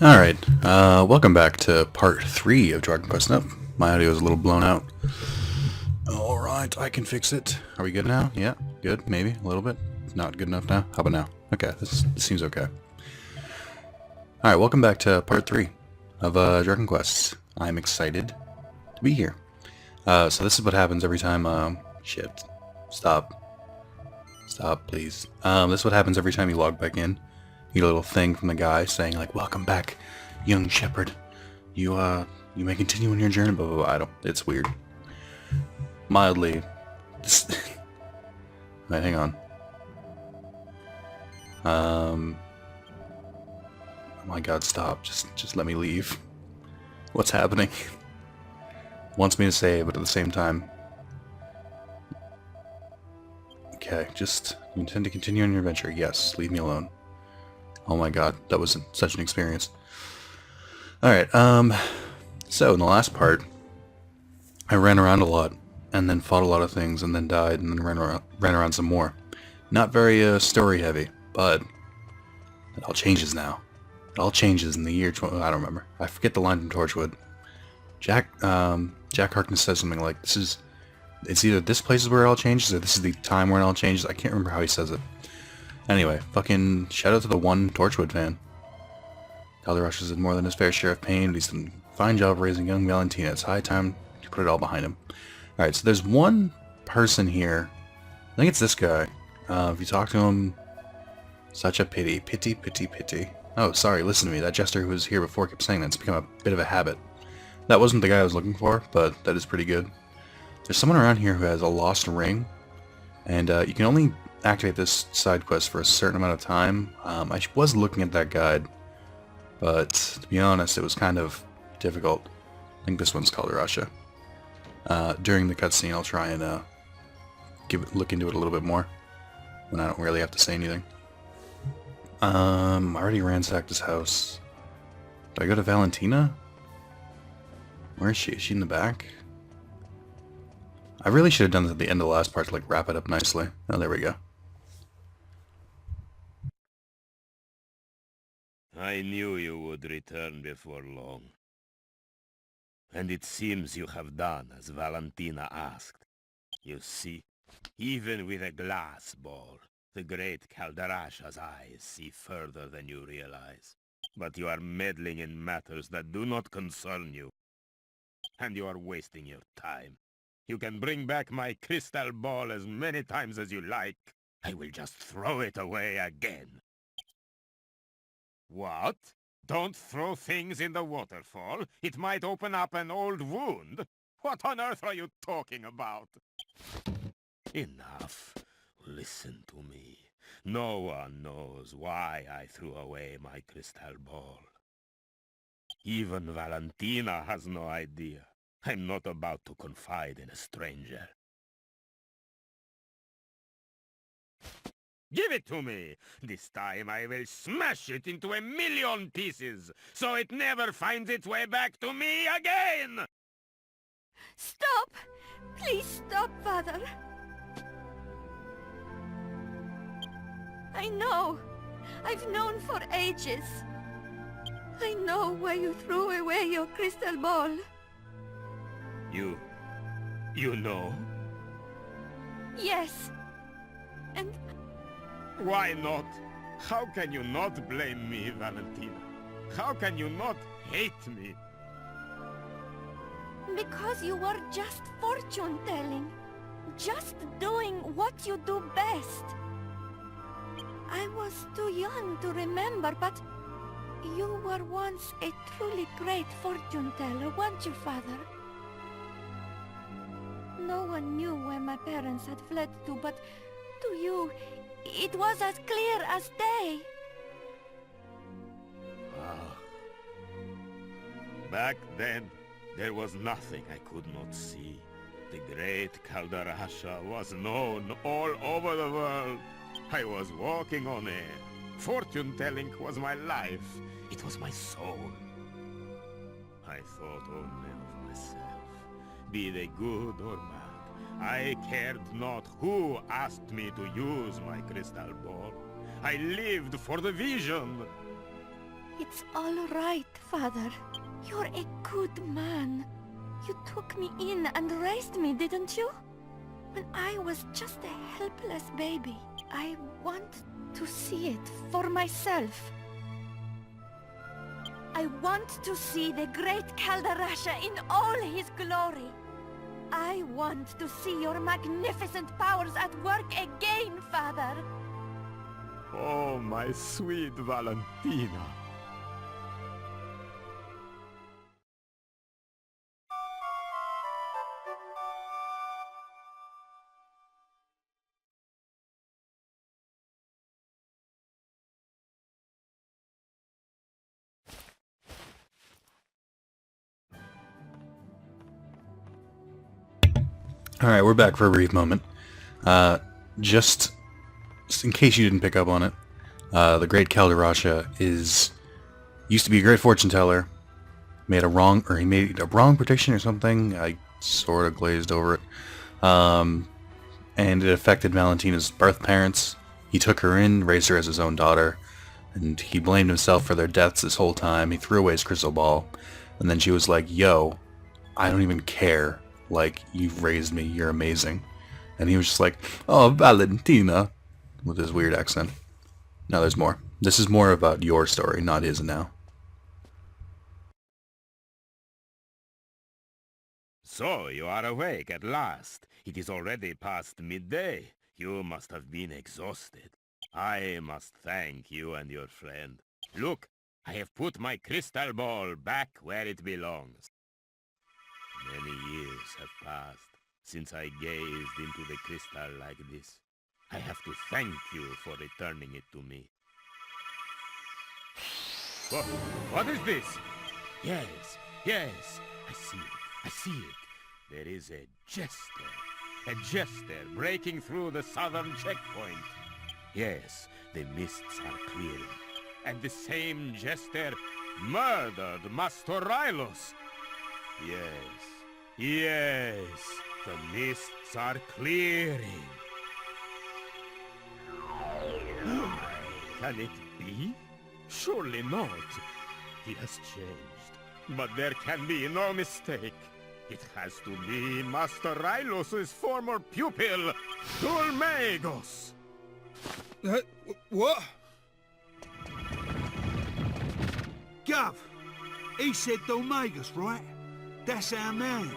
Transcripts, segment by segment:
Alright, welcome back to part 3 of Dragon Quest. Nope, my audio is a little blown out. Alright, I can fix it. Are we good now? Yeah, good, maybe, a little bit. Not good enough now? How about now? Okay, this seems okay. Alright, welcome back to part 3 of Dragon Quest. I'm excited to be here. So this is what happens every time, shit. Stop. Stop, please. This is what happens every time you log back in. You get a little thing from the guy saying like, "Welcome back, young shepherd. You may continue on your journey." Blah blah blah. I don't. It's weird. Mildly. Wait, hang on. Oh my God! Stop. Just let me leave. What's happening? Wants me to save, but at the same time. Okay, just you intend to continue on your adventure. Yes. Leave me alone. Oh my God, that was such an experience. Alright, so in the last part, I ran around a lot, and then fought a lot of things, and then died, and then ran around some more. Not very, story heavy, but it all changes now. It all changes in the year I don't remember. I forget the line from Torchwood. Jack Harkness says something like, it's either this place is where it all changes, or this is the time where it all changes. I can't remember how he says it. Anyway, fucking shout out to the one Torchwood fan. Calderush has had more than his fair share of pain, but he's done a fine job raising young Valentina. It's high time to put it all behind him. Alright, so there's one person here. I think it's this guy. If you talk to him, such a pity. Pity, pity, pity. Oh, sorry, listen to me. That jester who was here before kept saying that. It's become a bit of a habit. That wasn't the guy I was looking for, but that is pretty good. There's someone around here who has a lost ring, and you can only activate this side quest for a certain amount of time. I was looking at that guide, but to be honest, it was kind of difficult. I think this one's called Russia. During the cutscene, I'll try and look into it a little bit more when I don't really have to say anything. I already ransacked his house. Do I go to Valentina? Where is she? Is she in the back? I really should have done this at the end of the last part to like wrap it up nicely. Oh, there we go. I knew you would return before long. And it seems you have done as Valentina asked. You see, even with a glass ball, the great Calderasha's eyes see further than you realize. But you are meddling in matters that do not concern you. And you are wasting your time. You can bring back my crystal ball as many times as you like. I will just throw it away again. What? Don't throw things in the waterfall. It might open up an old wound. What on earth are you talking about? Enough. Listen to me. No one knows why I threw away my crystal ball. Even Valentina has no idea. I'm not about to confide in a stranger. Give it to me! This time I will smash it into 1,000,000 pieces, so it never finds its way back to me again! Stop! Please stop, Father! I know. I've known for ages. I know why you threw away your crystal ball. You know? Yes. And Why not? How can you not blame me, Valentina? How can you not hate me? because you were just fortune-telling. Just doing what you do best. I was too young to remember, but you were once a truly great fortune-teller, weren't you, Father? No one knew where my parents had fled to, but to you, it was as clear as day. Ah. Back then, there was nothing I could not see. The great Calderasha was known all over the world. I was walking on air. Fortune-telling was my life. It was my soul. I thought only of myself, be they good or bad. I cared not who asked me to use my crystal ball. I lived for the vision. It's all right, Father. You're a good man. You took me in and raised me, didn't you? When I was just a helpless baby. I want to see it for myself. I want to see the great Calderasha in all his glory. I want to see your magnificent powers at work again, Father. Oh, my sweet Valentina. Alright, we're back for a brief moment. Just in case you didn't pick up on it, the Great Calderasha used to be a great fortune teller. He made a wrong prediction or something. I sort of glazed over it. And it affected Valentina's birth parents. He took her in, raised her as his own daughter, and he blamed himself for their deaths this whole time. He threw away his crystal ball, and then she was like, "Yo, I don't even care. Like, you've raised me, you're amazing." And he was just like, "Oh, Valentina," with his weird accent. No, there's more. This is more about your story, not his now. So, you are awake at last. It is already past midday. You must have been exhausted. I must thank you and your friend. Look, I have put my crystal ball back where it belongs. Many years have passed since I gazed into the crystal like this. I have to thank you for returning it to me. What is this? Yes, I see it. There is a jester breaking through the southern checkpoint. Yes, the mists are clearing. And the same jester murdered Master Rylos. Yes, the mists are clearing. Can it be? Surely not. He has changed. But there can be no mistake. It has to be Master Rylos' former pupil, Dulmagos. What? Gov, he said Dulmagos, right? That's our man.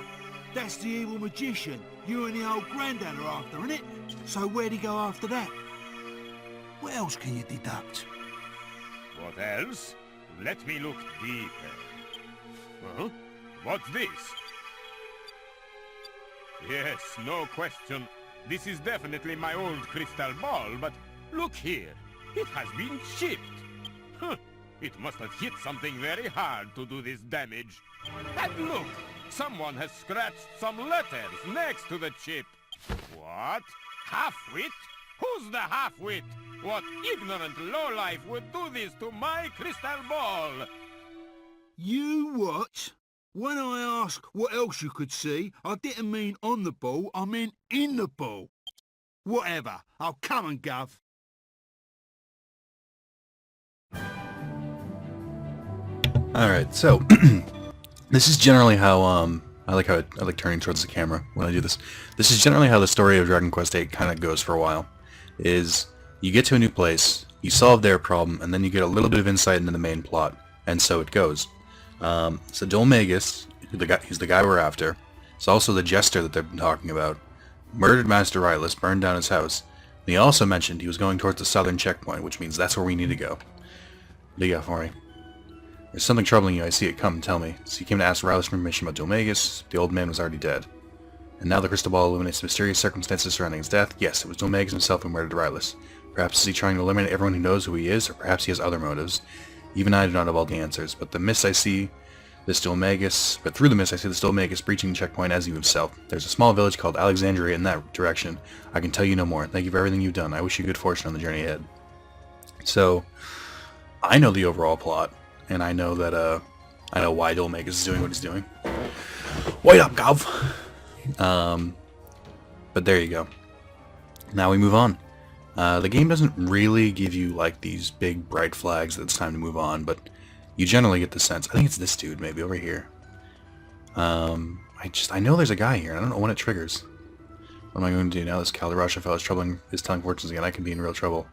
That's the evil magician you and the old granddad are after, innit? So where'd he go after that? What else can you deduct? What else? Let me look deeper. Huh? What's this? Yes, no question. This is definitely my old crystal ball, but look here. It has been chipped. Huh. It must have hit something very hard to do this damage. And look! Someone has scratched some letters next to the chip. What? Half-wit? Who's the half-wit? What ignorant lowlife would do this to my crystal ball? You what? When I ask what else you could see, I didn't mean on the ball, I meant in the ball. Whatever. I'll come and Gov. Alright, so this is generally how I like turning towards the camera when I do this. This is generally how the story of Dragon Quest VIII kind of goes for a while. Is you get to a new place, you solve their problem, and then you get a little bit of insight into the main plot, and so it goes. So Dulmagos, he's the guy we're after. It's also the jester that they've been talking about. Murdered Master Rylos, burned down his house. And he also mentioned he was going towards the southern checkpoint, which means that's where we need to go. What do you got for me? There's something troubling you. I see it. Come, tell me. So you came to ask Rylos for information about Dulmagos. The old man was already dead. And now the crystal ball illuminates the mysterious circumstances surrounding his death. Yes, it was Dulmagos himself who murdered Rylos. Perhaps is he trying to eliminate everyone who knows who he is, or perhaps he has other motives. Even I do not have all the answers, but the mist I see through the mist I see this Dulmagos breaching the checkpoint as he moves south. There's a small village called Alexandria in that direction. I can tell you no more. Thank you for everything you've done. I wish you good fortune on the journey ahead. So, I know the overall plot, and I know that, I know why Dulmagos is doing what he's doing. Wait up, Gov! But there you go. Now we move on. The game doesn't really give you, like, these big bright flags that it's time to move on, but you generally get the sense. I think it's this dude, maybe, over here. I know there's a guy here, and I don't know when it triggers. What am I going to do now? This Calderasha fellow is telling fortunes again. I could be in real trouble.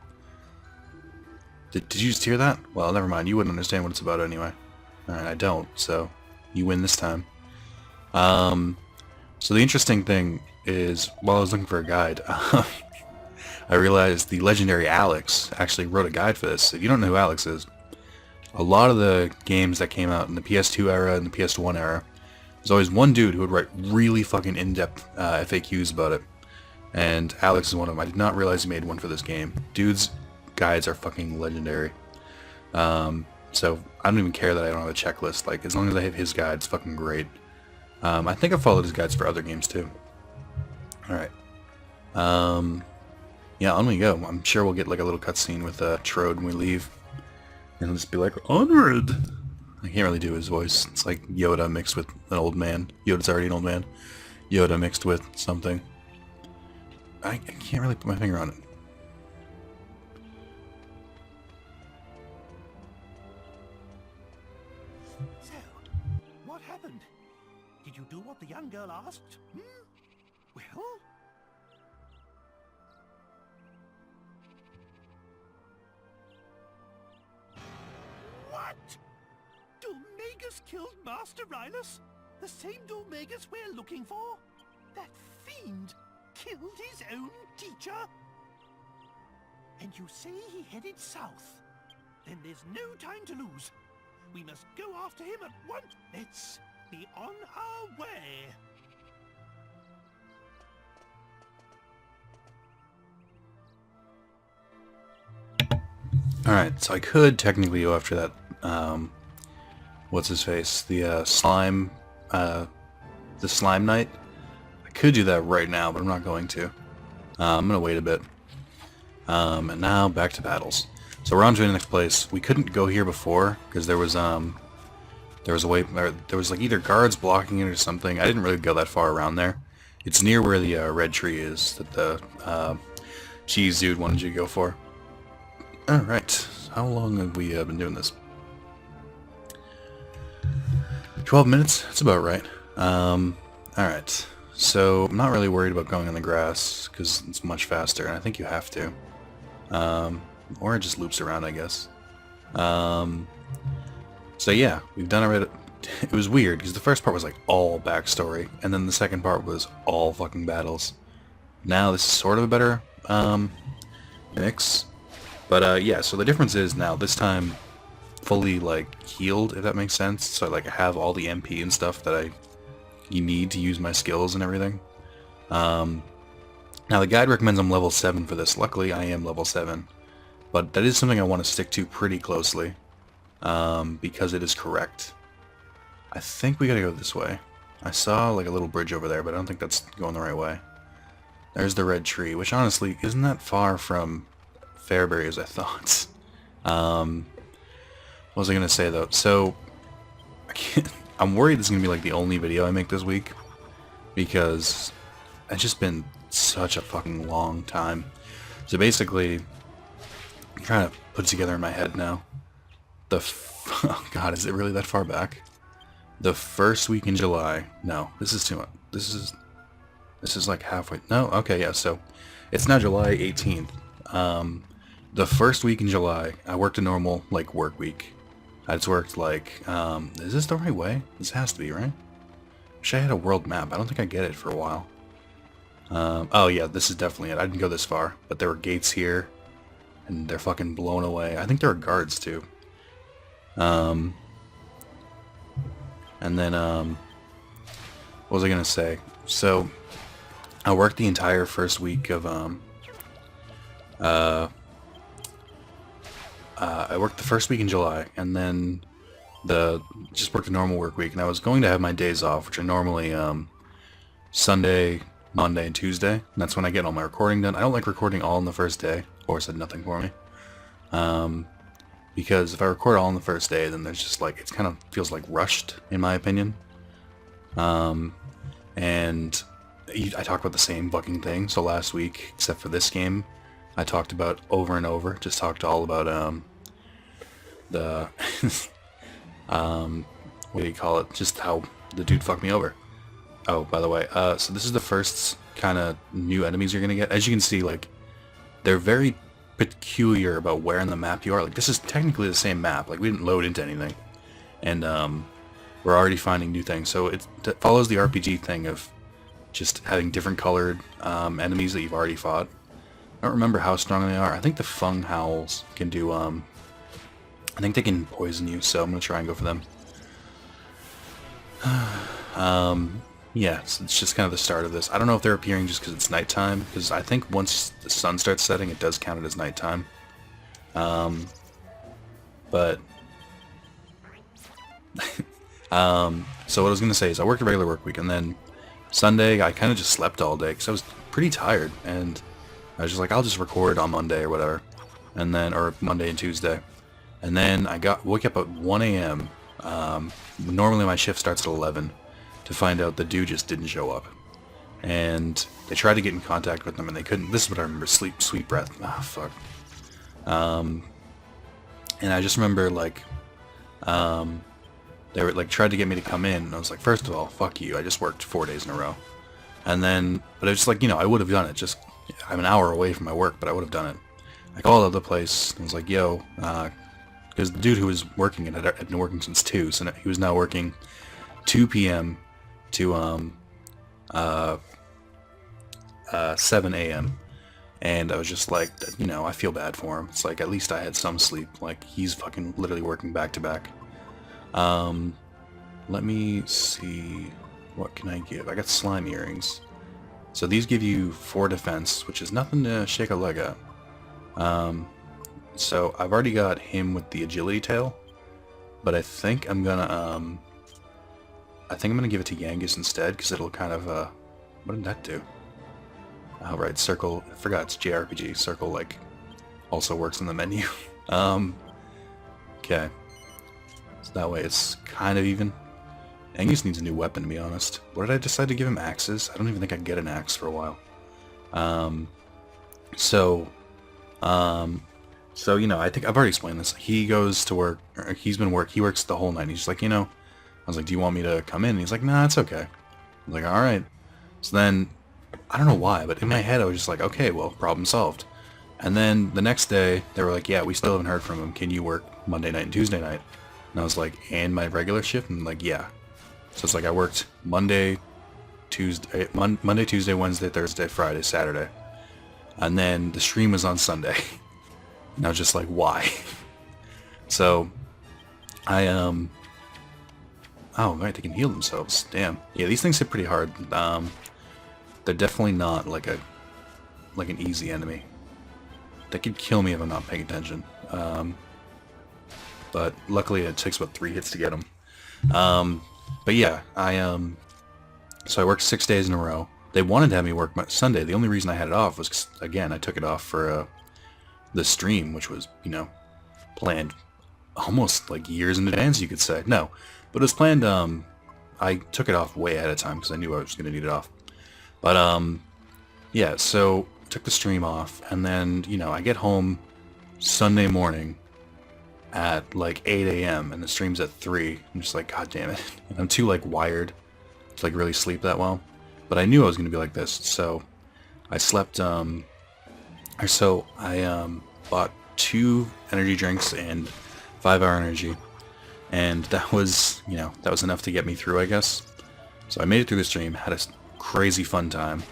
Did you just hear that? Well, never mind. You wouldn't understand what it's about anyway. Alright, I don't, so you win this time. So the interesting thing is, while I was looking for a guide, I realized the legendary Alex actually wrote a guide for this. If you don't know who Alex is, a lot of the games that came out in the PS2 era and the PS1 era, there's always one dude who would write really fucking in-depth FAQs about it. And Alex is one of them. I did not realize he made one for this game. Dude's guides are fucking legendary. So I don't even care that I don't have a checklist. Like, as long as I have his guide, it's fucking great. I think I've followed his guides for other games too. Alright. Yeah, on we go. I'm sure we'll get like a little cutscene with Trode when we leave. And he'll just be like, "Onward!" I can't really do his voice. It's like Yoda mixed with an old man. Yoda's already an old man. Yoda mixed with something. I can't really put my finger on it. So, what happened? Did you do what the young girl asked? Well? What? Dulmagus killed Master Rylus? The same Dulmagus we're looking for? That fiend killed his own teacher? And you say he headed south? Then there's no time to lose. We must go after him at once. Let's be on our way. Alright, so I could technically go after that, what's his face? The slime knight. I could do that right now, but I'm not going to. I'm gonna wait a bit. And now back to battles. So we're on to the next place. We couldn't go here before because there was a way, or there was like either guards blocking it or something. I didn't really go that far around there. It's near where the red tree is that the cheese dude wanted you to go for. Alright, how long have we been doing this? 12 minutes? That's about right. Alright, so I'm not really worried about going on the grass, because it's much faster, and I think you have to. Or it just loops around, I guess. So yeah, we've done already. It was weird, because the first part was like all backstory, and then the second part was all fucking battles. Now this is sort of a better mix. But yeah, so the difference is now this time fully like healed, if that makes sense. So like I have all the MP and stuff that you need to use my skills and everything. Now the guide recommends I'm level 7 for this. Luckily I am level 7, but that is something I want to stick to pretty closely because it is correct. I think we gotta go this way. I saw like a little bridge over there, but I don't think that's going the right way. There's the red tree, which honestly isn't that far from Fairbury as I thought. What was I gonna say though? So I'm worried this is gonna be like the only video I make this week because it's just been such a fucking long time. So basically, I'm trying to put it together in my head now. Oh God, is it really that far back? The first week in July. No, this is too much. This is like halfway. No, okay, yeah. So it's now July 18th. The first week in July, I worked a normal, like, work week. I just worked, like, is this the right way? This has to be, right? Wish I had a world map. I don't think I get it for a while. Oh yeah, this is definitely it. I didn't go this far, but there were gates here, and they're fucking blown away. I think there are guards, too. And then, what was I gonna say? So, I worked the entire first week of, I worked the first week in July, and then just worked a normal work week, and I was going to have my days off, which are normally Sunday, Monday, and Tuesday, and that's when I get all my recording done. I don't like recording all on the first day, or said nothing for me, because if I record all on the first day, then there's just like, it kind of feels like rushed, in my opinion, and I talk about the same fucking thing. So last week, except for this game, I talked about over and over, just talked all about the what do you call it? Just how the dude fucked me over. Oh, by the way, so this is the first kind of new enemies you're gonna get. As you can see, like, they're very peculiar about where in the map you are. Like, this is technically the same map. Like, we didn't load into anything. And, we're already finding new things. So it follows the RPG thing of just having different colored enemies that you've already fought. I don't remember how strong they are. I think the Fung Howls can do, I think they can poison you, so I'm going to try and go for them. Yeah, so it's just kind of the start of this. I don't know if they're appearing just because it's nighttime, because I think once the sun starts setting, it does count it as nighttime. But... so what I was going to say is I worked a regular work week, and then Sunday I kind of just slept all day because I was pretty tired, and I was just like, I'll just record on Monday or whatever, and then, or Monday and Tuesday. And then I woke up at 1 a.m. Normally my shift starts at 11, to find out the dude just didn't show up. And they tried to get in contact with them and they couldn't. This is what I remember, sweet breath. Ah, fuck. And I just remember, like, they were, like, tried to get me to come in, and I was like, first of all, fuck you, I just worked 4 days in a row. And then, but it's like, you know, I would have done it, just, I'm an hour away from my work, but I would have done it. I called out the place, and was like, yo, because the dude who was working it had been working since 2, so he was now working 2 p.m. to 7 a.m. And I was just like, you know, I feel bad for him. It's like, at least I had some sleep. Like, he's fucking literally working back to back. Let me see, what can I give? I got slime earrings. So these give you 4 defense, which is nothing to shake a leg at. So I've already got him with the agility tail, but I think I'm gonna give it to Yangus instead, because it'll kind of, what did that do? Oh, right, circle, I forgot it's JRPG, circle, like, also works in the menu. Okay. So that way it's kind of even. Angus needs a new weapon, to be honest. What did I decide to give him? Axes? I don't even think I can get an axe for a while. So, you know, I think I've already explained this. He goes to work, or he works the whole night. He's just like, you know, I was like, do you want me to come in? And he's like, nah, it's okay. I was like, alright. So then, I don't know why, but in my head I was just like, okay, well, problem solved. And then the next day, they were like, yeah, we still haven't heard from him. Can you work Monday night and Tuesday night? And I was like, and my regular shift? And like, yeah. So it's like I worked Monday, Tuesday, Wednesday, Thursday, Friday, Saturday. And then the stream was on Sunday. And I was just like, why? So, oh, right, they can heal themselves. Damn. Yeah, these things hit pretty hard. They're definitely not like an easy enemy. They could kill me if I'm not paying attention. But luckily it takes about 3 hits to get them. But yeah, so I worked 6 days in a row. They wanted to have me work Sunday. The only reason I had it off was 'cause, again, I took it off for the stream, which was, you know, planned almost like years in advance, you could say. No, but it was planned. I took it off way ahead of time because I knew I was going to need it off. But yeah, so took the stream off, and then, you know, I get home Sunday morning at like 8 a.m. and the stream's at 3. I'm just like, god damn it. And I'm too, like, wired to, like, really sleep that well. But I knew I was going to be like this, so I slept, I bought 2 energy drinks and 5-hour energy. And that was, you know, that was enough to get me through, I guess. So I made it through the stream, had a crazy fun time.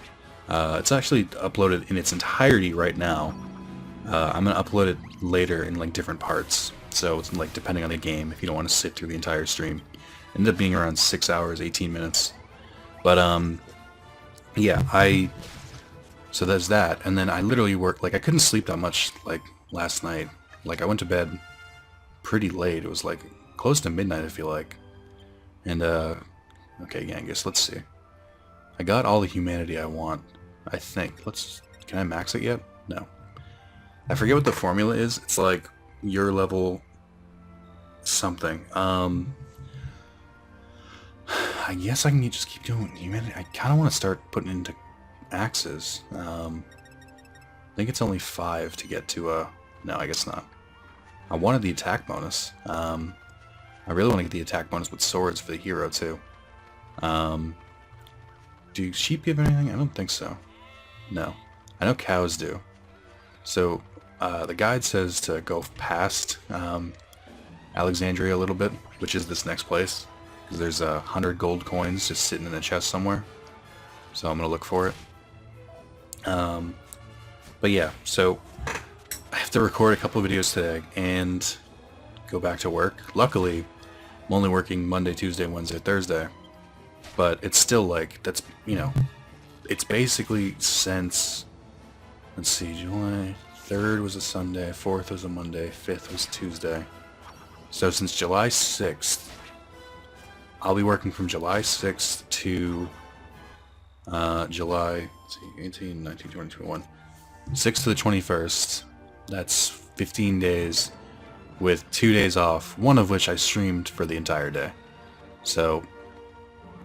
It's actually uploaded in its entirety right now. I'm going to upload it later in, like, different parts. So it's, like, depending on the game, if you don't want to sit through the entire stream. It ended up being around 6 hours, 18 minutes. But, yeah, so there's that. And then I literally worked, like, I couldn't sleep that much, like, last night. Like, I went to bed pretty late. It was, like, close to midnight, I feel like. And, okay, Yangus, let's see. I got all the humanity I want, I think. Can I max it yet? No. I forget what the formula is. It's like your level something. I guess I can just keep doing humanity. I kind of want to start putting into axes. I think it's only 5 to get to no, I guess not. I wanted the attack bonus. I I really want to get the attack bonus with swords for the hero too. Do sheep give anything? I don't think so. No. I know cows do. So the guide says to go past Alexandria a little bit, which is this next place. Because there's 100 gold coins just sitting in a chest somewhere. So I'm going to look for it. But yeah, so I have to record a couple of videos today and go back to work. Luckily, I'm only working Monday, Tuesday, Wednesday, Thursday. But it's still like, that's, you know, it's basically since, let's see, July 3rd was a Sunday, 4th was a Monday, 5th was Tuesday. So since July 6th, I'll be working from July 6th to July, let's see, 18, 19, 20, 21. 6th to the 21st, that's 15 days with 2 days off, one of which I streamed for the entire day. So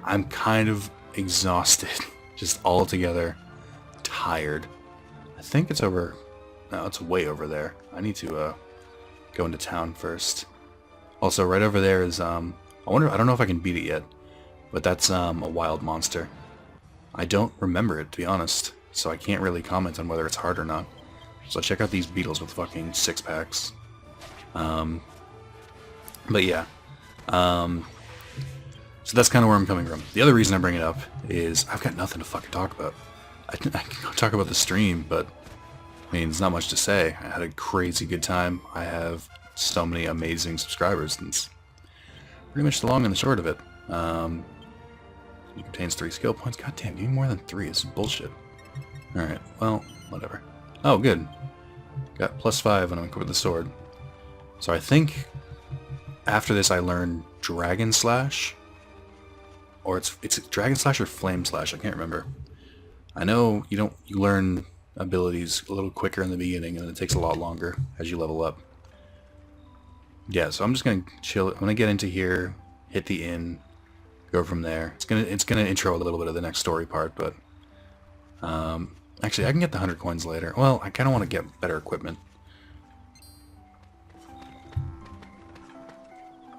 I'm kind of exhausted, just altogether tired. I think it's over, no, it's way over there. I need to go into town first. Also, right over there is, I don't know if I can beat it yet, but that's a wild monster. I don't remember it, to be honest, so I can't really comment on whether it's hard or not. So check out these beetles with fucking 6-packs. But yeah. So that's kind of where I'm coming from. The other reason I bring it up is I've got nothing to fucking talk about. I can go talk about the stream, but I mean, there's not much to say. I had a crazy good time. I have so many amazing subscribers, and it's pretty much the long and the short of it. It contains 3 skill points. God damn, give me more than 3. This is bullshit. Alright, well, whatever. Oh, good. Got +5 when I'm equipped with the sword. So I think after this I learn Dragon Slash. Or it's Dragon Slash or Flame Slash, I can't remember. I know you learn abilities a little quicker in the beginning, and it takes a lot longer as you level up. Yeah, so I'm just gonna chill. I'm gonna get into here, hit the inn, go from there. It's gonna intro a little bit of the next story part, but actually I can get the 100 coins later. Well, I kind of want to get better equipment.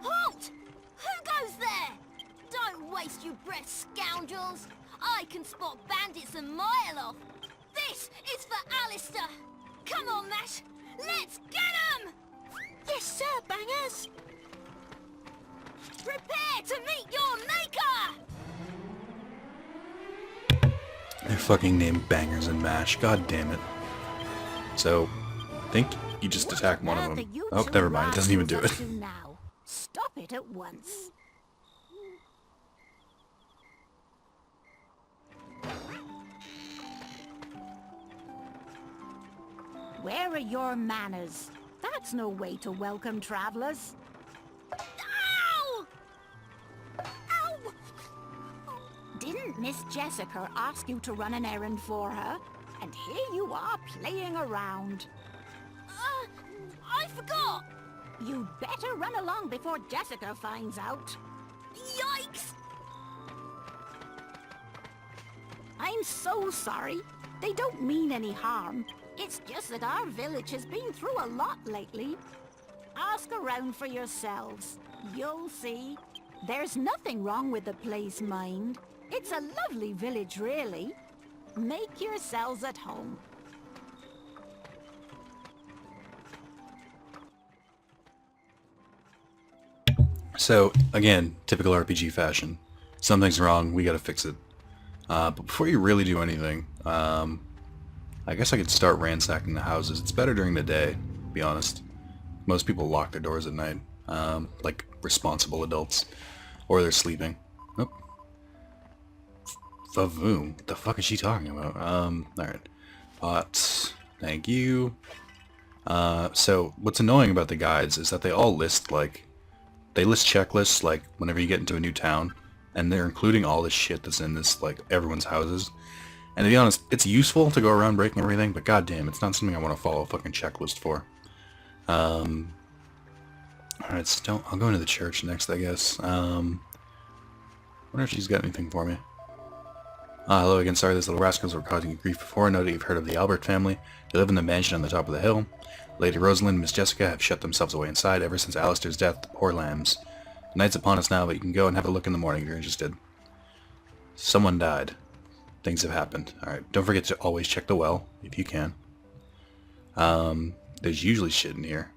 Halt! Who goes there? Don't waste your breath, scoundrels. I can spot bandits a mile off. This is for Alistair. Come on, Matt. Let's get 'em! Yes, sir, Bangers. Prepare to meet your maker! They're fucking named Bangers and Mash. God damn it. So, I think you just attack one of them. Oh, never mind. It doesn't even do it. Now. Stop it at once. Where are your manners? That's no way to welcome travelers. Ow! Ow! Didn't Miss Jessica ask you to run an errand for her? And here you are playing around. I forgot! You'd better run along before Jessica finds out. Yikes! I'm so sorry. They don't mean any harm. It's just that our village has been through a lot lately. Ask around for yourselves. You'll see. There's nothing wrong with the place, mind. It's a lovely village, really. Make yourselves at home. So, again, typical RPG fashion. Something's wrong, we gotta fix it. But before you really do anything, I guess I could start ransacking the houses. It's better during the day, to be honest. Most people lock their doors at night, like responsible adults, or they're sleeping. Nope. Vavoom. What the fuck is she talking about? Alright. Pots. Thank you. So, what's annoying about the guides is that they all list, like, they list checklists, like, whenever you get into a new town, and they're including all this shit that's in this, like, everyone's houses. And to be honest, it's useful to go around breaking everything, but goddamn, it's not something I want to follow a fucking checklist for. Alright, so I'll go into the church next, I guess. Wonder if she's got anything for me. Hello again, sorry these little rascals were causing you grief before. I know that you've heard of the Albert family. They live in the mansion on the top of the hill. Lady Rosalind and Miss Jessica have shut themselves away inside ever since Alistair's death. The poor lambs. Night's upon us now, but you can go and have a look in the morning if you're interested. Someone died. Things have happened. Alright, don't forget to always check the well, if you can. There's usually shit in here.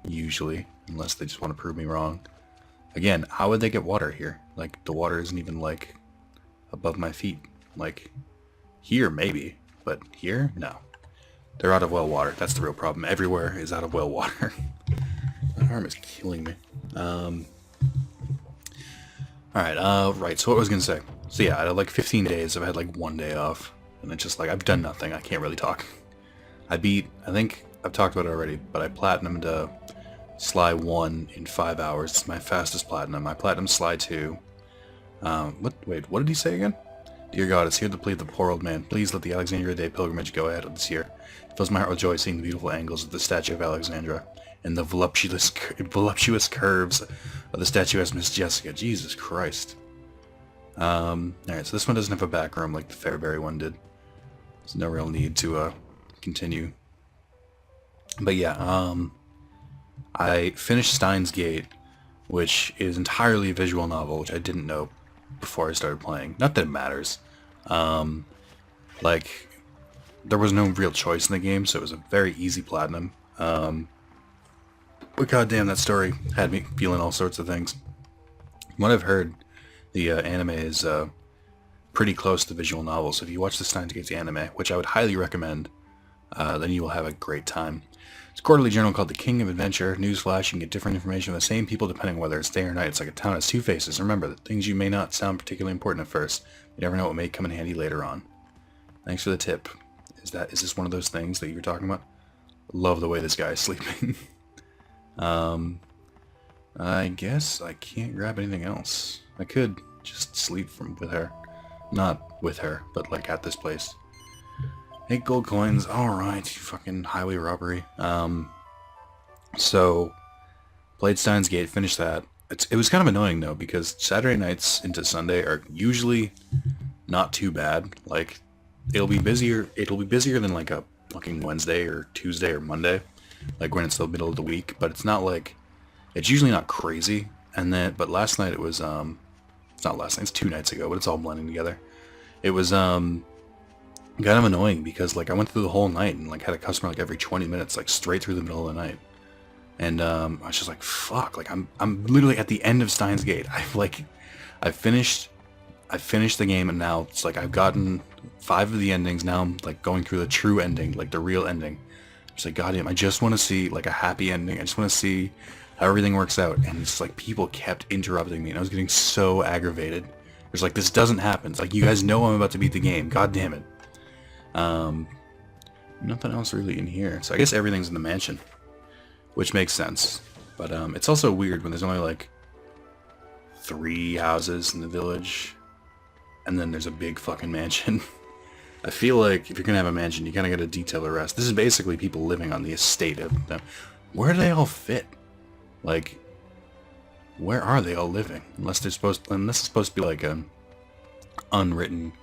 Usually, unless they just want to prove me wrong. Again, how would they get water here? Like, the water isn't even, like, above my feet. Like, here, maybe. But here? No. They're out of well water. That's the real problem. Everywhere is out of well water. My arm is killing me. Alright, right, so what was I gonna say? So yeah, out of like 15 days, I've had like 1 day off. And it's just like, I've done nothing. I can't really talk. I think I've talked about it already, but I platinumed Sly 1 in 5 hours. It's my fastest platinum. I platinumed Sly 2. Wait, what did he say again? Dear God, it's here to plead the poor old man. Please let the Alexandria Day pilgrimage go ahead of this year. It fills my heart with joy seeing the beautiful angles of the statue of Alexandra and the voluptuous curves of the statuesque Miss Jessica. Jesus Christ. Alright, so this one doesn't have a back room like the Fairbury one did. There's no real need to continue. But yeah, I finished Steins Gate, which is entirely a visual novel, which I didn't know before I started playing. Not that it matters. Like, there was no real choice in the game, so it was a very easy platinum. But goddamn, that story had me feeling all sorts of things. From what I've heard, the anime is pretty close to visual novels. So if you watch the Steins Gate anime, which I would highly recommend, then you will have a great time. It's a quarterly journal called The King of Adventure. Newsflash, you can get different information from the same people depending on whether it's day or night. It's like a town has two faces. Remember, that things you may not sound particularly important at first. You never know what may come in handy later on. Thanks for the tip. Is this one of those things that you were talking about? Love the way this guy is sleeping. I guess I can't grab anything else. I could just sleep with her. Not with her, but like at this place. 8 gold coins. Alright, fucking highway robbery. So, played Steins Gate, finished that. It was kind of annoying though, because Saturday nights into Sunday are usually not too bad. Like, it'll be busier than like a fucking Wednesday or Tuesday or Monday. Like when it's the middle of the week, but it's not like, it's usually not crazy. But last night it was, it's not last night, it's 2 nights ago, but it's all blending together. It was, kind of annoying because like I went through the whole night and like had a customer like every 20 minutes, like straight through the middle of the night. And I was just like, fuck, like I'm literally at the end of Steins Gate. I finished the game and now it's like I've gotten 5 of the endings. Now I'm like going through the true ending, like the real ending. It's like, goddamn, I just want to see like a happy ending. I just want to see how everything works out. And it's like people kept interrupting me and I was getting so aggravated. It's like, this doesn't happen. It's like, you guys know I'm about to beat the game. God damn it. Nothing else really in here. So I guess everything's in the mansion, which makes sense. But it's also weird when there's only like 3 houses in the village, and then there's a big fucking mansion. I feel like if you're gonna have a mansion, you kind of gotta detail the rest. This is basically people living on the estate of them. Where do they all fit? Like, where are they all living? Unless it's supposed to be like an unwritten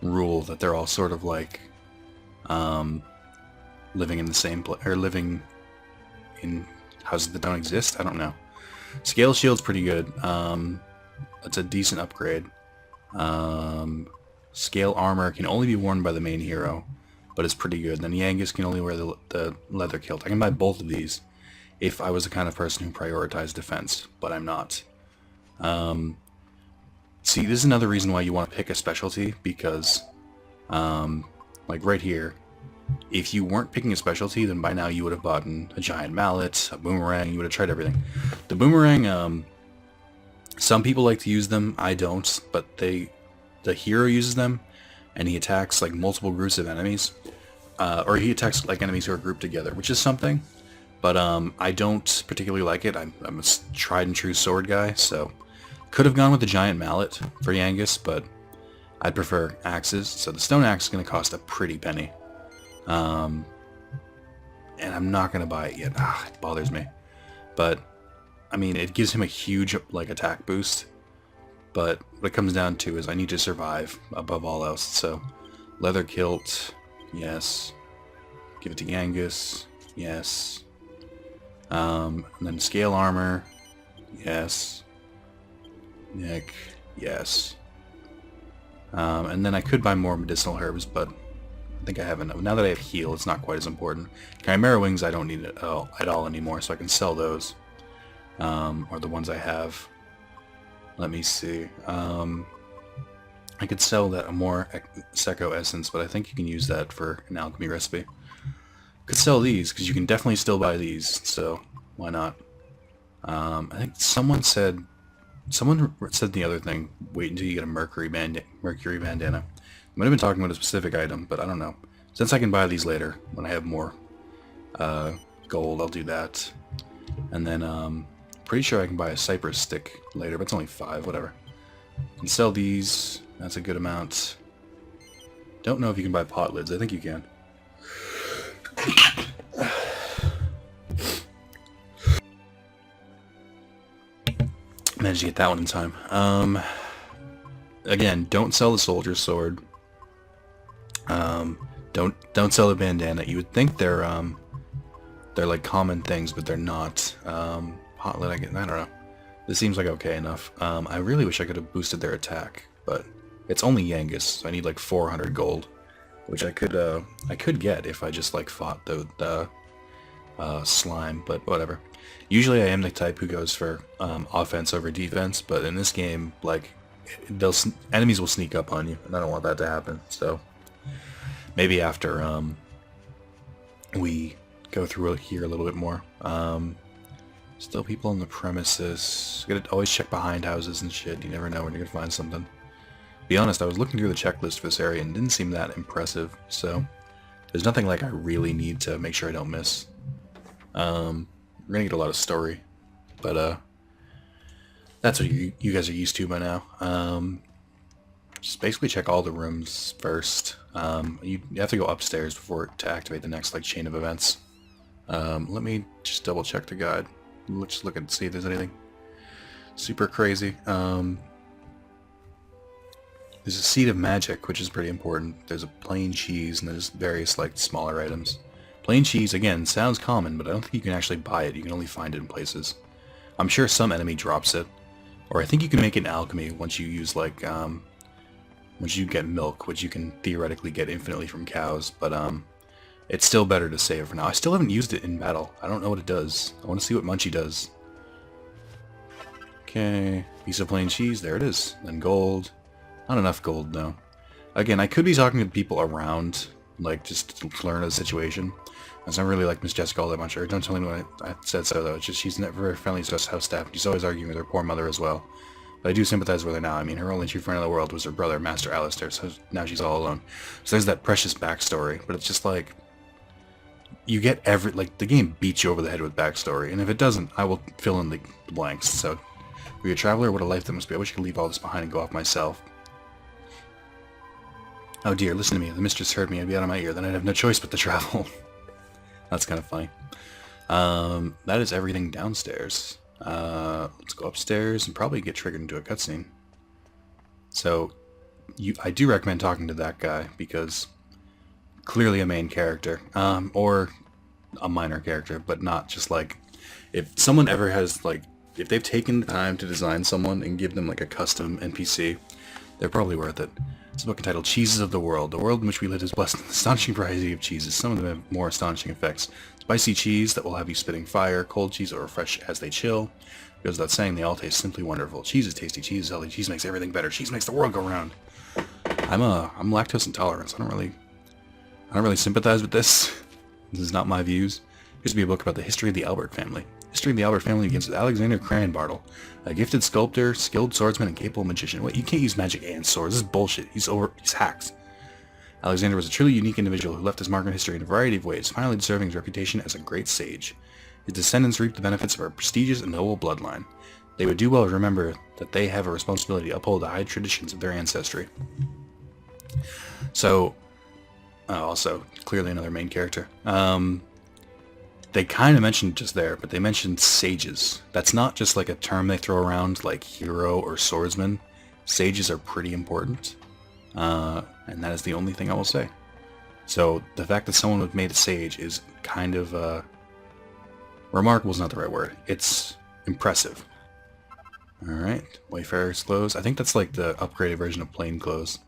rule that they're all sort of like living in the same place, or living in houses that don't exist. I don't know. Scale shield's pretty good. It's a decent upgrade. Scale armor can only be worn by the main hero, but it's pretty good. Then Yangus can only wear the leather kilt. I can buy both of these if I was the kind of person who prioritized defense, but I'm not. See, this is another reason why you want to pick a specialty, because like right here, if you weren't picking a specialty, then by now you would have bought a giant mallet, a boomerang, you would have tried everything. The boomerang, some people like to use them, I don't, but the hero uses them, and he attacks like multiple groups of enemies, or he attacks like enemies who are grouped together, which is something, but I don't particularly like it. I'm a tried and true sword guy, so could have gone with the giant mallet for Yangus, but I'd prefer axes. So the stone axe is going to cost a pretty penny. And I'm not going to buy it yet. It bothers me. But, I mean, it gives him a huge, like, attack boost. But what it comes down to is I need to survive above all else. So, leather kilt, yes. Give it to Yangus, yes. And then scale armor. Yes. Nick. Yes. And then I could buy more medicinal herbs, but I think I have enough. Now that I have heal, it's not quite as important. Chimera wings I don't need at all anymore, so I can sell those. Or the ones I have. Let me see. I could sell that a more Secco essence, but I think you can use that for an alchemy recipe. Could sell these, because you can definitely still buy these, so why not? I think someone said the other thing, wait until you get a mercury bandana. I might have been talking about a specific item, but I don't know. Since I can buy these later, when I have more gold, I'll do that. And then, pretty sure I can buy a cypress stick later, but it's only 5, whatever. I can sell these, that's a good amount. Don't know if you can buy pot lids, I think you can. Managed to get that one in time. Again, don't sell the soldier sword. Don't sell the bandana. You would think they're like common things, but they're not. Potlet, I don't know. This seems like okay enough. I really wish I could have boosted their attack, but it's only Yangus, so I need like 400 gold, which I could get if I just like fought the slime, but whatever. Usually I am the type who goes for offense over defense, but in this game, like, enemies will sneak up on you, and I don't want that to happen. So maybe after we go through here a little bit more. Still people on the premises. You gotta always check behind houses and shit. You never know when you're gonna find something. To be honest, I was looking through the checklist for this area and it didn't seem that impressive. So there's nothing like I really need to make sure I don't miss. We're gonna get a lot of story, but that's what you guys are used to by now. Just basically check all the rooms first. You have to go upstairs to activate the next like chain of events. Let me just double check the guide. Let's just look and see if there's anything super crazy. There's a seed of magic, which is pretty important. There's a plain cheese, and there's various like smaller items. Plain cheese, again, sounds common, but I don't think you can actually buy it. You can only find it in places. I'm sure some enemy drops it, or I think you can make it in alchemy once you use like once you get milk, which you can theoretically get infinitely from cows. But it's still better to save for now. I still haven't used it in battle. I don't know what it does. I want to see what Munchie does. Okay, piece of plain cheese. There it is. Then gold. Not enough gold, though. Again, I could be talking to people around, like, just to learn the situation. I don't really like Miss Jessica all that much. Or don't tell anyone I said so, though. It's just she's never very friendly to us house staff. She's always arguing with her poor mother as well. But I do sympathize with her now. I mean, her only true friend in the world was her brother, Master Alistair, so now she's all alone. So there's that precious backstory, but it's just like, you get the game beats you over the head with backstory, and if it doesn't, I will fill in the blanks. So, we're a traveler, what a life that must be. I wish I could leave all this behind and go off myself. Oh dear, listen to me. If the mistress heard me, I'd be out of my ear. Then I'd have no choice but to travel. That's kind of funny. That is everything downstairs. Let's go upstairs and probably get triggered into a cutscene. So, I do recommend talking to that guy, because clearly a main character, or a minor character, but not just like, if someone ever has like, if they've taken the time to design someone and give them like a custom NPC, they're probably worth it. It's a book entitled Cheeses of the World. The world in which we live is blessed with an astonishing variety of cheeses. Some of them have more astonishing effects. Spicy cheese that will have you spitting fire, cold cheese or fresh as they chill. Goes without saying, they all taste simply wonderful. Cheese is tasty, cheese is healthy, cheese makes everything better, cheese makes the world go round. I'm lactose intolerant, so I don't really sympathize with this. This is not my views. Here's to be a book about the history of the Albert family. History of the Albert family begins with Alexander Cranbartle, a gifted sculptor, skilled swordsman, and capable magician. Wait, you can't use magic and swords. This is bullshit. He's hacks. Alexander was a truly unique individual who left his mark in history in a variety of ways, finally deserving his reputation as a great sage. His descendants reaped the benefits of a prestigious and noble bloodline. They would do well to remember that they have a responsibility to uphold the high traditions of their ancestry. So, also, clearly another main character. They kind of mentioned just there, but they mentioned sages. That's not just like a term they throw around like hero or swordsman. Sages are pretty important. And that is the only thing I will say. So the fact that someone was made a sage is kind of, remarkable is not the right word. It's impressive. Alright, Wayfarer's Clothes. I think that's like the upgraded version of plain clothes.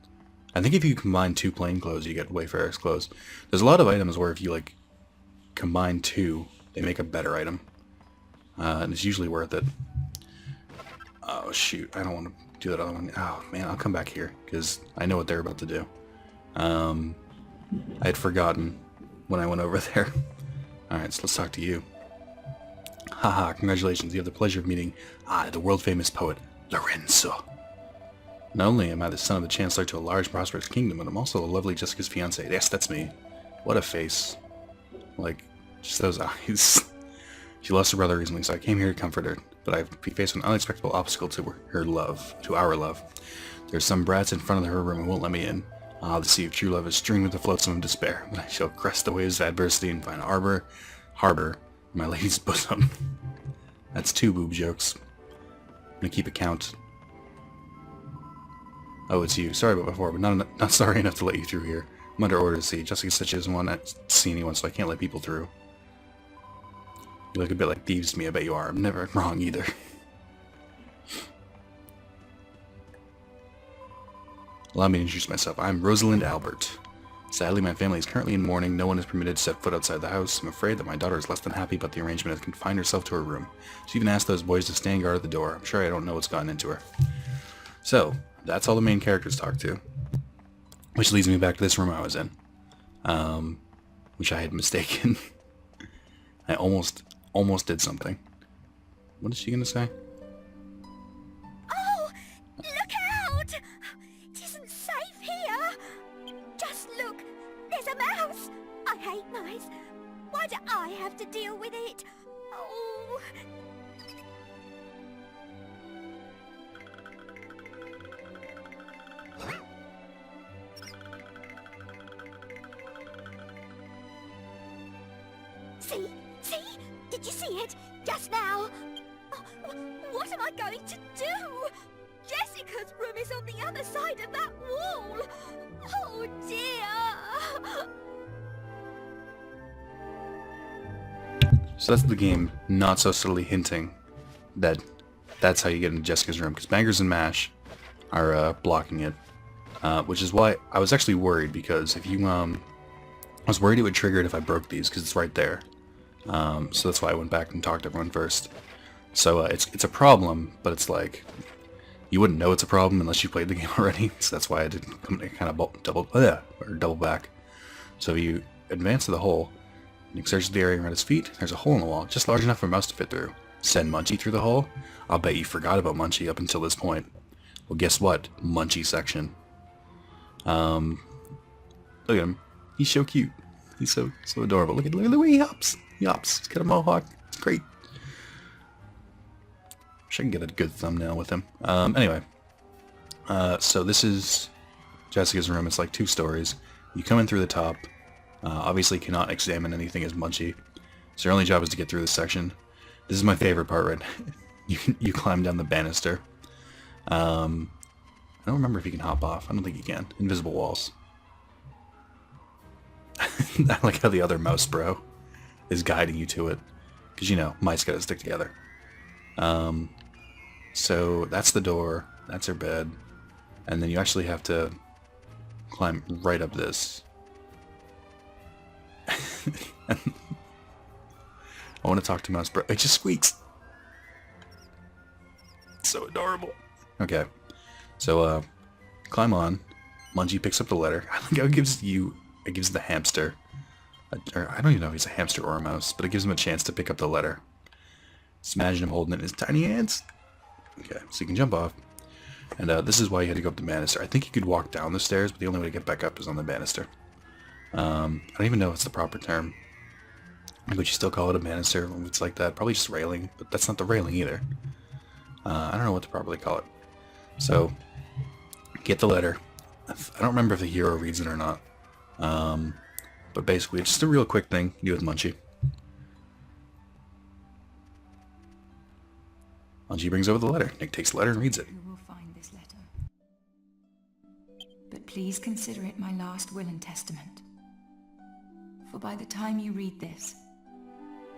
I think if you combine 2 plain clothes, you get Wayfarer's Clothes. There's a lot of items where if you like combine 2, they make a better item. And it's usually worth it. Oh shoot, I don't want to do that other one. Oh man, I'll come back here, because I know what they're about to do. I had forgotten when I went over there. Alright, so let's talk to you. Haha, congratulations, you have the pleasure of meeting the world-famous poet, Lorenzo. Not only am I the son of the Chancellor to a large prosperous kingdom, but I'm also the lovely Jessica's fiancé. Yes, that's me. What a face. Like, just those eyes. She lost her brother recently, so I came here to comfort her, but I've faced an unexpected obstacle to her love, to our love. There's some brats in front of her room who won't let me in. The sea of true love is streaming with the flotsam of despair, but I shall crest the waves of adversity and find harbor in my lady's bosom. That's 2 boob jokes. I'm gonna keep a count. Oh, it's you. Sorry about before, but not sorry enough to let you through here. I'm under order to see. Jessica said she doesn't want to see anyone, so I can't let people through. You look a bit like thieves to me, I bet you are. I'm never wrong either. Allow me to introduce myself. I'm Rosalind Albert. Sadly, my family is currently in mourning. No one is permitted to set foot outside the house. I'm afraid that my daughter is less than happy about the arrangement and confined herself to her room. She even asked those boys to stand guard at the door. I'm sure I don't know what's gotten into her. So, that's all the main characters talk to. Which leads me back to this room I was in. Which I had mistaken. I almost did something. What is she gonna say? Oh, look out! It isn't safe here. Just look, there's a mouse. I hate mice. Why do I have to deal with it? Oh. See? See? Did you see it? Just now? Oh, what am I going to do? Jessica's room is on the other side of that wall. Oh dear. So that's the game not so subtly hinting that that's how you get into Jessica's room, because Bangers and Mash are blocking it, which is why I was actually worried, because if you I was worried it would trigger it if I broke these, because it's right there. So that's why I went back and talked to everyone first. So it's a problem, but it's like you wouldn't know it's a problem unless you played the game already. So that's why I did kind of double back. So you advance to the hole. You search the area around his feet. There's a hole in the wall, just large enough for a mouse to fit through. Send Munchie through the hole? I'll bet you forgot about Munchie up until this point. Well, guess what? Munchie section. Look at him. He's so cute. He's so adorable. Look at the way he hops. He hops. He's got a mohawk. It's great. Wish I can get a good thumbnail with him. Anyway. So this is Jessica's room. It's like 2 stories. You come in through the top. Obviously cannot examine anything as Munchie. So your only job is to get through this section. This is my favorite part, right? you climb down the banister. I don't remember if you can hop off. I don't think you can. Invisible walls. I like how the other mouse bro is guiding you to it. Because, you know, mice gotta stick together. So that's the door. That's her bed. And then you actually have to climb right up this. I want to talk to Mouse Bro. It just squeaks. It's so adorable. Okay. So, climb on. Munchie picks up the letter. I think it gives the hamster. Or I don't even know if he's a hamster or a mouse, but it gives him a chance to pick up the letter. Just imagine him holding it in his tiny hands. Okay, so you can jump off. And this is why you had to go up the banister. I think you could walk down the stairs, but the only way to get back up is on the banister. I don't even know if it's the proper term. Would you still call it a banister if it's like that? Probably just railing, but that's not the railing either. I don't know what to properly call it. So, get the letter. I don't remember if the hero reads it or not. But basically, it's just a real quick thing you do with Munchie. Munchie brings over the letter. Nick takes the letter and reads it. You will find this letter. But please consider it my last will and testament. For by the time you read this,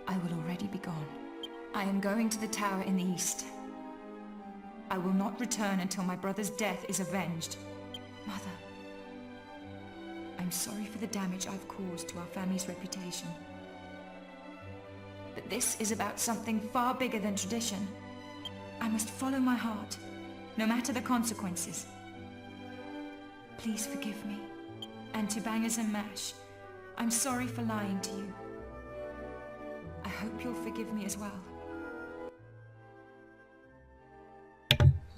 I will already be gone. I am going to the tower in the east. I will not return until my brother's death is avenged. Mother, I'm sorry for the damage I've caused to our family's reputation. But this is about something far bigger than tradition. I must follow my heart, no matter the consequences. Please forgive me. And to Bangers and Mash, I'm sorry for lying to you. I hope you'll forgive me as well.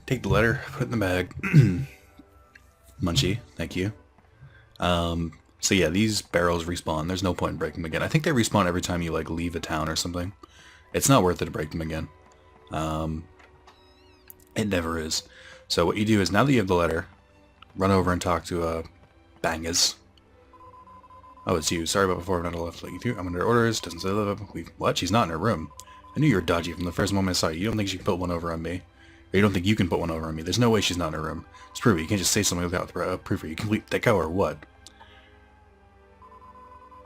Take the letter, put it in the bag. Munchie, thank you. So yeah, these barrels respawn. There's no point in breaking them again. I think they respawn every time you like leave a town or something. It's not worth it to break them again. It never is. So what you do is, now that you have the letter, run over and talk to Bangers. Oh, it's you. Sorry about before. I'm not left like you through. I'm under orders. Doesn't say what? She's not in her room. I knew you were dodgy from the first moment I saw you. You don't think she can put one over on me? Or you don't think you can put one over on me? There's no way she's not in her room. Just prove it. You can't just say something without proof. You complete that go or what?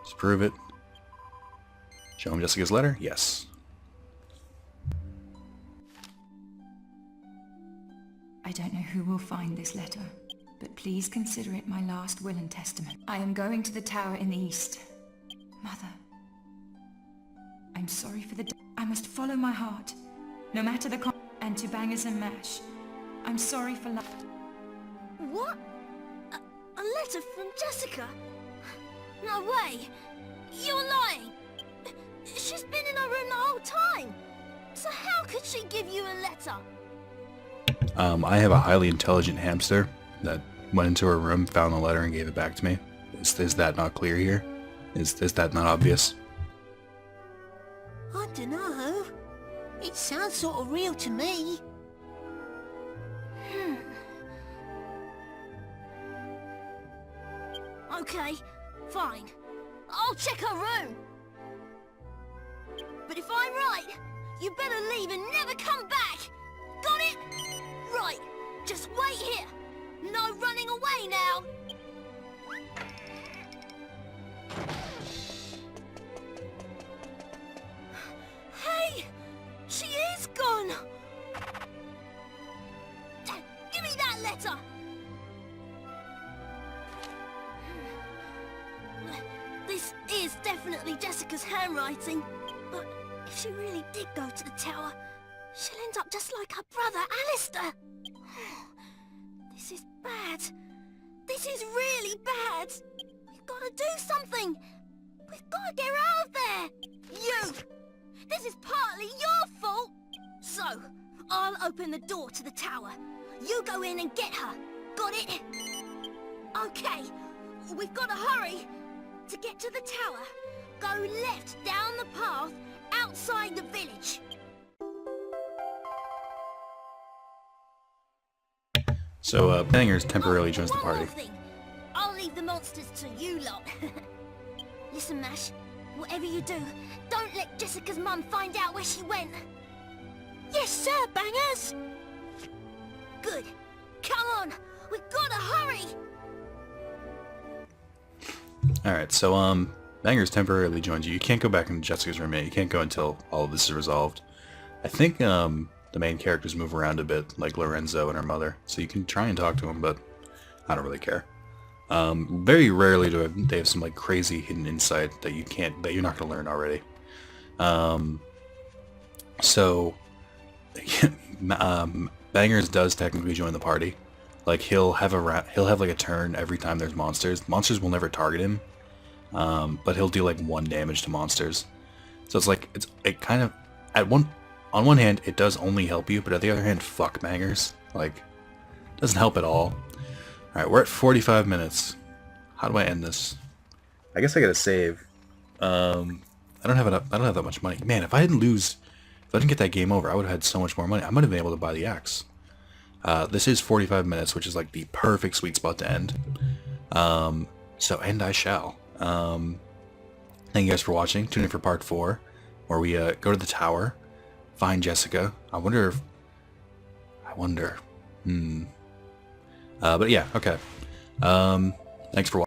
Just prove it. Show him Jessica's letter? Yes. I don't know who will find this letter, but please consider it my last will and testament. I am going to the tower in the east. Mother, I'm sorry for the I must follow my heart, no matter the and to Bangers and Mash, I'm sorry for What? A letter from Jessica? No way! You're lying! She's been in her room the whole time! So how could she give you a letter? I have a highly intelligent hamster that went into her room, found the letter, and gave it back to me. Is that not clear here? Is that not obvious? I dunno. It sounds sort of real to me. Okay, fine. I'll check her room. But if I'm right, you better leave and never come back. Got it? Right, just wait here. No running away now. Hey, she is gone. Give me that letter. This is definitely Jessica's handwriting, but if she really did go to the tower, she'll end up just like her brother, Alistair. This is bad. This is really bad. We've got to do something. We've got to get her out of there. You! This is partly your fault. So, I'll open the door to the tower. You go in and get her. Got it? Okay, we've got to hurry. To get to the tower, go left down the path outside the village. So, Bangers temporarily joins the One more party. thing. I'll leave the monsters to you lot. Listen, Mash, whatever you do, don't let Jessica's mum find out where she went. Yes, sir, Bangers! Good. Come on, we've got to hurry! Alright, so, Bangers temporarily joins you. You can't go back into Jessica's room yet. You can't go until all of this is resolved. I think, the main characters move around a bit, like Lorenzo and her mother, so you can try and talk to them, but I don't really care. Very rarely do they have some, like, crazy hidden insight that you're not going to learn already. So, Bangers does technically join the party. Like, he'll have like a turn every time there's monsters. Monsters will never target him, but he'll do like 1 damage to monsters. So it's like it kind of on one hand it does only help you, but at the other hand, fuck Bangers. Like, doesn't help at all. All right, we're at 45 minutes. How do I end this? I guess I gotta save. I don't have that much money. Man, if I didn't get that game over, I would have had so much more money. I might have been able to buy the axe. This is 45 minutes, which is like the perfect sweet spot to end. So end I shall. Thank you guys for watching. Tune in for part 4, where we go to the tower, find Jessica. I wonder. But yeah, okay. Thanks for watching.